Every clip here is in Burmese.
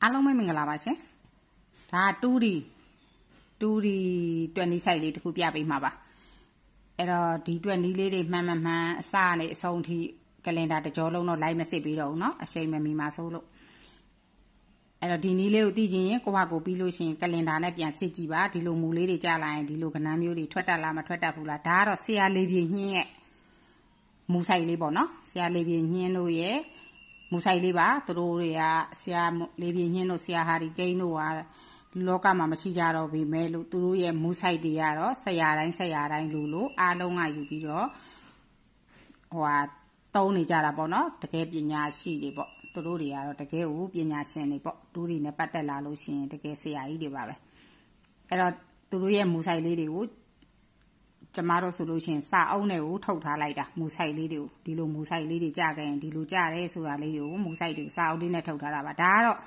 အားလုံးပဲမင်္ဂလာပါရှင်ဒါတူးဒီတွက်နီးဆိုင်လေးတစ်ခုပြပေးမှာပါအဲ့တော့ဒီတွက်နီးလေးတွေမှန်အစနဲ့အဆုံးထိကလင်ဒါတကြောလုံးတော့လိုက်မစစ်ပြီးတော့ဘူးเนาะအချိန်မမီမှာဆိုလို့အဲ့တော့ဒီနီးလေးကိုသိချင်ရင်ကိုယ့်ဟာကိုပြီးလို့ရှိရင်ကလင်ဒါနဲ့ပြန်စစ်ကြည့်ပါဒီလိုမူလေးတွေကြားလာရင်ဒီလိုကဏ္ဍမျိုးတွေထွက်တတ်လားမထွက်တတ်ဘူးလားဒါကတော့ဆရာလေးပြင်းညင်းရဲ့မူဆိုင်လေးပေါ့เนาะဆရာလေးပြင်းညင်းတို့ရဲ့မူဆိုင်လေးပါသူတို့တွေကဆရာလေးပြင်းညင်းတို့ဆရာဟာဒီကိန်းတို့ကလောကမှာမရှိကြတော့ပြီမဲလို့သူတို့ရဲ့မူဆိုင်တွေကတော့ဆရာတိုင်းလို့အားလုံးကယူပြီးတော့တုံးနေကြတာပေါ့နော်တကယ်ပညာရှိတွေပေါ့သူတို့တွေကတော့တကယ်ကိုပညာရှင်တွေပေါ့သူတွေနဲ့ပတ်သက်လာလို့ရှိရင်တကယ်ဆရာကြီးတွေပါပဲအဲ့တော့သူတို့ရဲ့မူဆိုင်လေးတွေကိုကျမတို့ဆိုလို့ရှိရင်စာအုပ်နဲ့ကိုထုတ်ထားလိုက်တာမူဆိုင်လေးတွေကိုဒီလိုမူဆိုင်လေးတွေကြားခဲ့ရင်ဒီလိုကြားတယ်ဆိုတာလေးတွေကိုမူဆိုင်တွေကိုစာအုပ်လေးနဲ့ထုတ်ထားတာပါဒါကတော့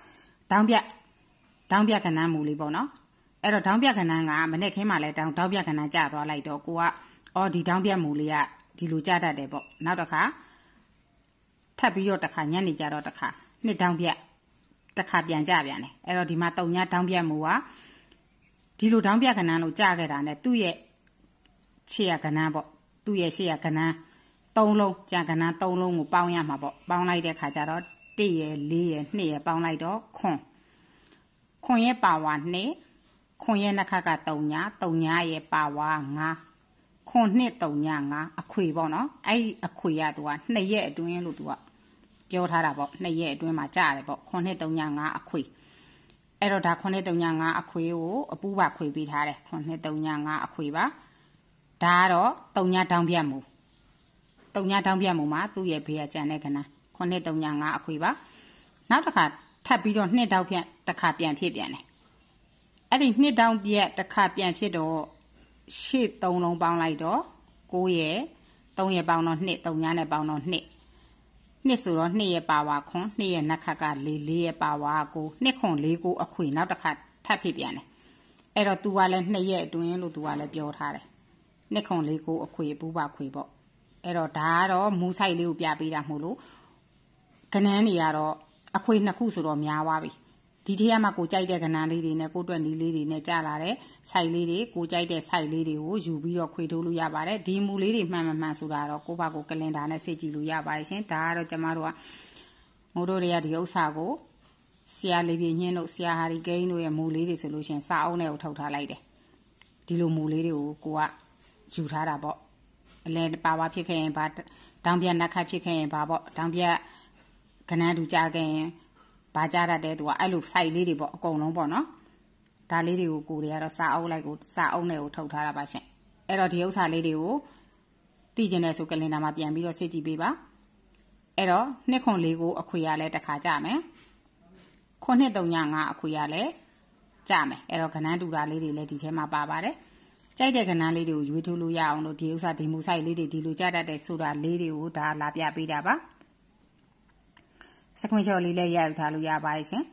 တောင်းပြကဏ္ဍမူလေးပေါ့နော်အဲ့တော့တောင်းပြကဏ္ဍကမနေ့ခင်းမှလည်းတောင်းပြကဏ္ဍကြာသွားလိုက်တော့ကိုကဒီတောင်းပြမူလေးကဒီလိုကြားတတ်တယ်ပေါ့နောက်တစ်ခါထပ်ပြီးတော့တစ်ခါညနေကြတော့တစ်ခါနှစ်တောင်းပြတစ်ခါပြန်ကြပြန်တယ်အဲ့တော့ဒီမှာတုံညတောင်းပြမူကဒီလိုတောင်းပြကဏ္ဍလို့ကြားခဲ့တာနဲ့သူ့ရဲ့ရှေ့ရကဏ္ဍပေါ့သူ့ရဲ့ရှေ့ရကဏ္ဍ3လုံးကြာကဏ္ဍ3လုံးကိုပေါင်းရမှာပေါ့ပေါင်းလိုက်တဲ့ခါကျတော့1ရယ်4ရယ်2ရယ်ပေါင်းလိုက်တော့ခွန်ရဲ့ပါဝါ2ခွန်ရဲ့နှခက3ညရဲ့ပါဝါ5ခွန်2 3ည5အခွေပေါ့နော်အဲ့ဒီအခွေကသူက2ရက်အတွင်းလို့သူကပြောထားတာပေါ့2ရက်အတွင်းမှာကြားတယ်ပေါ့ခွန်2 3ည5အခွေအဲ့တော့ဒါခွန်2 3ည5အခွေကိုအပူပါခွေပေးထားတယ်ခွန်2 3ည5အခွေပါဒါကတော့3ညတောင်းပြတ်မှု3ညတောင်းပြတ်မှုမှာသူ့ရဲ့ဘေးကကြံတဲ့ကဏ္ဍခွန်2 3ည5အခွေပါနောက်တစ်ခါထပ်ပြီးတော့2တောက်ပြတ်တစ်ခါပြန်ဖြစ်ပြန်တယ်အဲ့ဒီ2တောက်ပြတ်တစ်ခါပြန်ဖြစ်တော့ရှေ့3လုံးပေါင်းလိုက်တော့9ရယ်3ရယ်ပေါင်းတော့2 3ညနဲ့ပေါင်းတော့2ဆိုတော့2ရယ်ပါဝါခွန်2ရယ်နှက်ခက4ရယ်ပါဝါ9 2ခွန်4 9အခွေနောက်တစ်ခါထပ်ဖြစ်ပြန်တယ်အဲ့တော့ तू ကလည်း2ရက်အတွင်းလို့ तू ကလည်းပြောထားတယ်2ခွန်4 9အခွေပူပါခွေပေါ့အဲ့တော့ဒါကတော့မူဆိုင်လေးကိုပြပေးတာမို့လို့ကဏ္ဍတွေကတော့အခွေ2ခုဆိုတော့များသွားပြီဒီထက်မှကိုကြိုက်တဲ့ကဏ္ဍလေးတွေနဲ့ကိုတွက်နီးလေးတွေနဲ့ကြာလာတဲ့ဆိုင်လေးတွေကိုကြိုက်တဲ့ဆိုင်လေးတွေကိုယူပြီးတော့ခွေထိုးလို့ရပါတယ်ဒီမူလေးတွေမှန်ဆိုတာတော့ကိုယ့်ဘာကိုကလင်ဒါနဲ့စစ်ကြည့်လို့ရပါတယ်ရှင်ဒါကတော့ကျမတို့ကမိုးတို့တွေကဒီဥစ္စာကိုဆရာလေးပြင်းညင်းတို့ဆရာဟာဒီကိန်းတို့ရဲ့မူလေးတွေဆိုလို့ရှင်စာအုပ်နဲ့ကိုထုတ်ထားလိုက်တယ်ဒီလိုမူလေးတွေကိုကိုကယူထားတာပေါ့အလဲပါဝါဖြစ်ခဲ့ရင်ဘာတောင်ပြနှက်ခတ်ဖြစ်ခဲ့ရင်ဘာပေါ့တောင်ပြကဏ္ဍတူကြားခဲ့ရင်ဘာကြားတတ်တဲ့သူကအဲ့လိုစိုက်လေးတွေပေါ့အကုန်လုံးပေါ့နော်ဒါလေးတွေကိုကိုတွေကတော့စာအုပ်နဲ့ကိုထုတ်ထားတာပါရှင်အဲ့တော့ဒီဥစ္စာလေးတွေကိုသိကျင်တဲ့ဆိုကလင်ဒါမှာပြန်ပြီးတော့စစ်ကြည့်ပေးပါအဲ့တော့2ခွန်4 9အခွေရလဲတစ်ခါကြမယ်ခွန်2 3ည5အခွေရလဲကြမယ်အဲ့တော့ကဏ္ဍတူတာလေးတွေလည်းဒီထဲမှာပါပါတယ်ကြိုက်တဲ့ကဏ္ဍလေးတွေကိုရွေးထိုးလို့ရအောင်လို့ဒီဥစ္စာဒီမူဆိုင်လေးတွေဒီလိုကြားတတ်တဲ့ဆိုတာလေးတွေကိုဒါလာပြပေးတာပါစကွန်ရှော့လေးလည်းရိုက်ထားလို့ရပါရဲ့ရှင်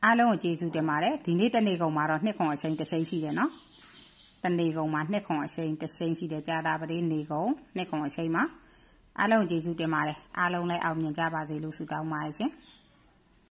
အားလုံးကိုကျေးဇူးတင်ပါတယ်ဒီနေ့တနေ့ကုန်မှာတော့2ခွန်အချိန်တစ်ချိန်ရှိတယ်နော်တနေ့ကုန်မှာ2ခွန်အချိန်တစ်ချိန်ရှိတယ်ကြာတာပတိနေကုန်2ခွန်အချိန်မှာအားလုံးကျေးဇူးတင်ပါတယ်အားလုံးလည်းအောင်မြင်ကြပါစေလို့ဆုတောင်းပါရဲ့ရှင်